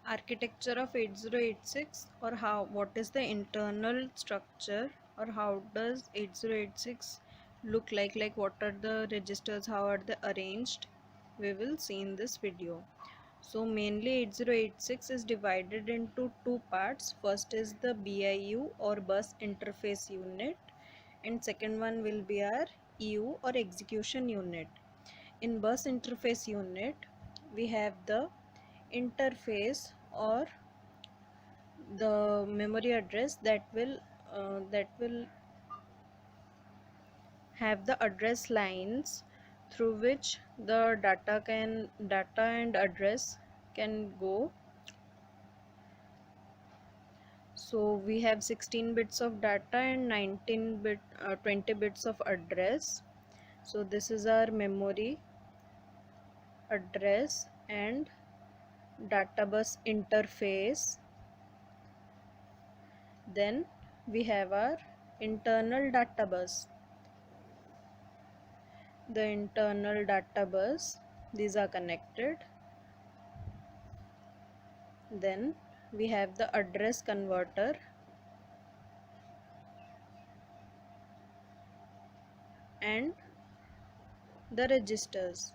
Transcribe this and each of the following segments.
Architecture of 8086, or what is the internal structure, or how does 8086 look like what are the registers, how are they arranged, we will see in this video. So mainly 8086 is divided into two parts. First is the BIU or bus interface unit, and second one will be our EU or execution unit. In bus interface unit we have the interface or the memory address that will have the address lines through which the data and address can go. So we have 16 bits of data and 20 bits of address. So this is our memory address and data bus interface. Then we have our internal data bus. The internal data bus, these are connected. Then we have the address converter and the registers.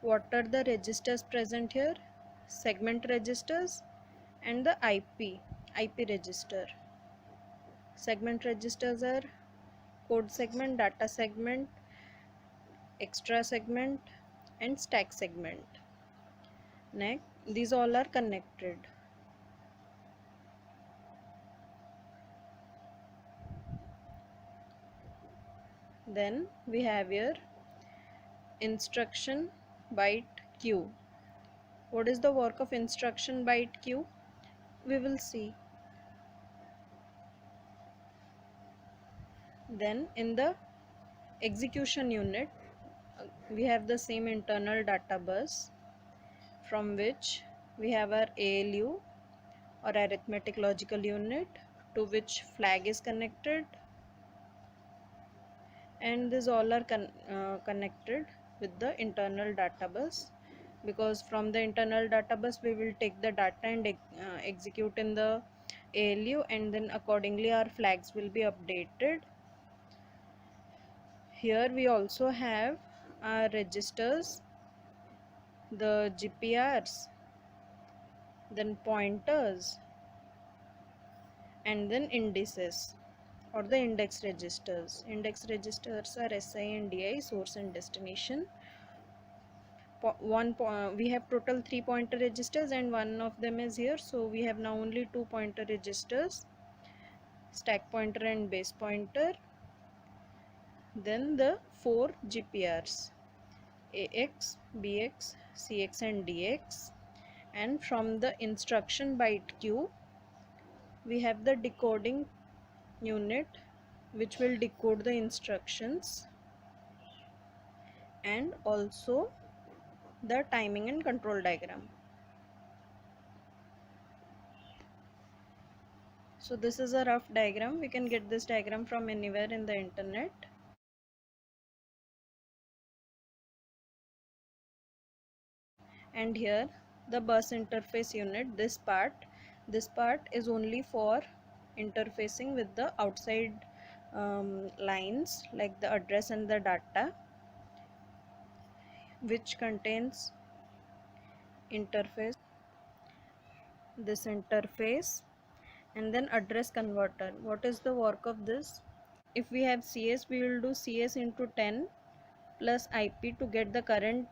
What are the registers present here? Segment registers and the IP register. Segment registers are code segment, data segment, extra segment and stack segment. Next, these all are connected. Then we have here instruction byte queue. What is the work of instruction byte queue? We will see. Then in the execution unit we have the same internal data bus from which we have our ALU or arithmetic logical unit, to which flag is connected, and these all are connected with the internal data bus, because from the internal data bus we will take the data and execute in the ALU, and then accordingly our flags will be updated. Here we also have our registers, the GPRs, then pointers, and then indices or the index registers. Index registers are SI and DI, source and destination. We have total 3 pointer registers and one of them is here, so we have now only 2 pointer registers, stack pointer and base pointer. Then the 4 GPRs, AX, BX, CX and DX. And from the instruction byte queue we have the decoding unit, which will decode the instructions, and also the timing and control diagram. So this is a rough diagram. We can get this diagram from anywhere in the internet. And here the bus interface unit, this part is only for interfacing with the outside lines like the address and the data, which contains interface, this interface, and then address converter. What is the work of this? If we have CS, we will do CS into 10 plus IP to get the current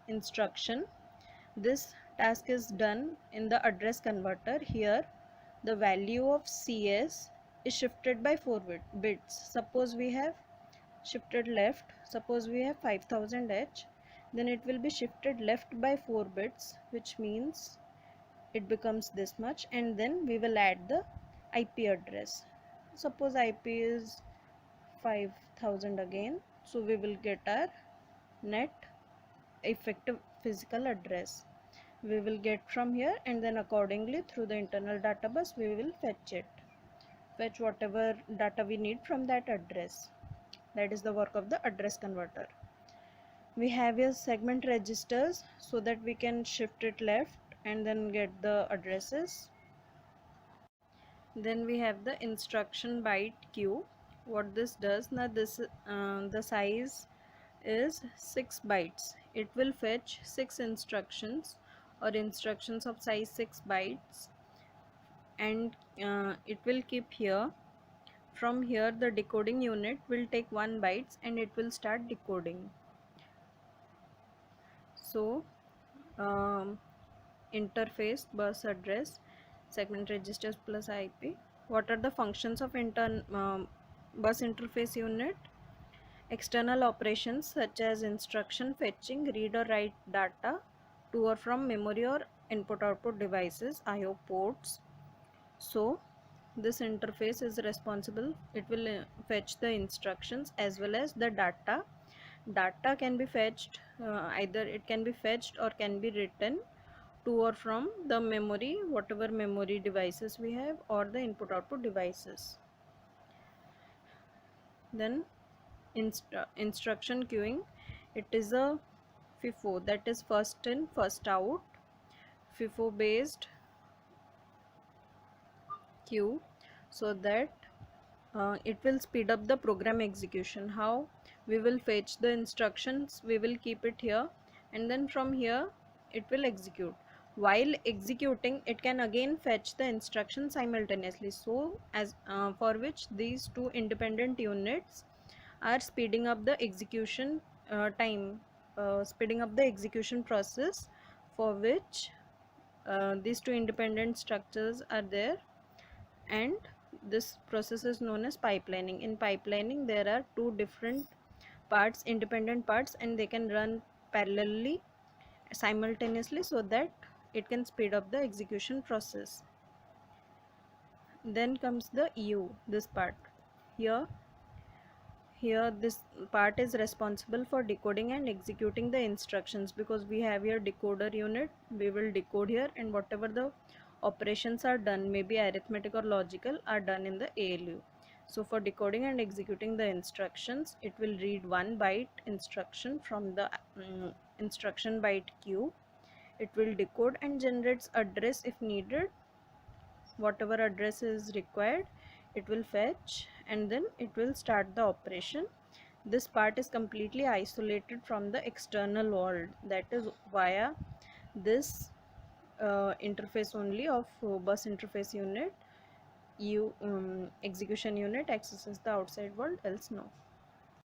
instruction. This task is done in the address converter. Here the value of CS is shifted by 4 bits. Suppose we have shifted left, suppose we have 5000H, then it will be shifted left by 4 bits, which means it becomes this much, and then we will add the IP address. Suppose IP is 5000 again, so we will get our net effective physical address. We will get from here, and then accordingly through the internal data bus we will fetch whatever data we need from that address. That is the work of the address converter. We have here segment registers so that we can shift it left and then get the addresses. Then we have the instruction byte queue. What this does, now this the size is 6 bytes. It will fetch 6 instructions or instructions of size 6 bytes, and it will keep here. From here the decoding unit will take 1 bytes and it will start decoding. So interface, bus address, segment registers plus IP. What are the functions of bus interface unit? External operations such as instruction fetching, read or write data to or from memory or input output devices, IO ports. So this interface is responsible, it will fetch the instructions as well as the data. Data can be fetched, either it can be fetched or can be written to or from the memory, whatever memory devices we have, or the input output devices. Then instruction queuing, it is a FIFO, that is first in first out, FIFO based queue, so that it will speed up the program execution. How? We will fetch the instructions, we will keep it here, and then from here it will execute. While executing, it can again fetch the instruction simultaneously, so as for which these two independent units are speeding up the execution time, speeding up the execution process, for which these two independent structures are there, and this process is known as pipelining. In pipelining, there are two different parts, independent parts, and they can run parallelly, simultaneously, so that it can speed up the execution process. Then comes the EU, this part. Here this part is responsible for decoding and executing the instructions, because we have here decoder unit, we will decode here, and whatever the operations are done, maybe arithmetic or logical, are done in the ALU. So for decoding and executing the instructions, it will read 1 byte instruction from the instruction byte queue. It will decode and generates address if needed. Whatever address is required, it will fetch, and then it will start the operation. This part is completely isolated from the external world, that is via this interface only of bus interface unit. Execution unit accesses the outside world, else no.